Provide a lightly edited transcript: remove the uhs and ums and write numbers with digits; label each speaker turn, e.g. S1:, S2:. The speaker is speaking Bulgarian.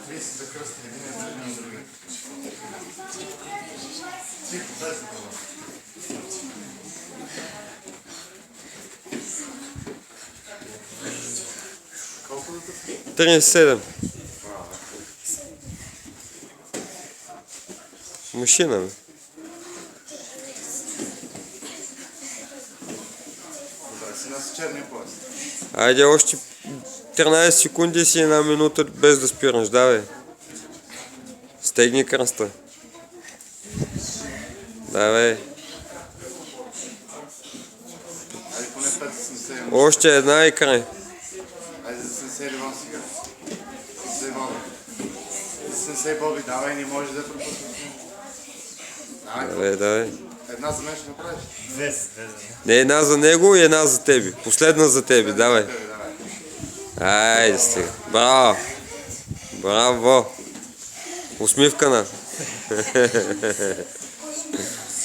S1: Вие си закръстили, един е друг на другия. Тихо, дай се това. Колко да те?
S2: 37. Мужчина, бе.
S1: Добре, си нас черния пояс.
S2: Айде още 13 секунди си една минута без да спираш, давай. Стегни кръста. Давай.
S1: Айде поне 5-70.
S2: Още една и край.
S1: Айде за сенсей Ливан сега. Сенсей Боби. За сенсей Боби, давай, не може да пропуснеш.
S2: Давай, давай.
S1: Една за мен ще направиш?
S3: Две.
S2: Не, една за него и една за тебе. Последна за тебе, давай. Айде стига. Браво. Браво. Усмивка на.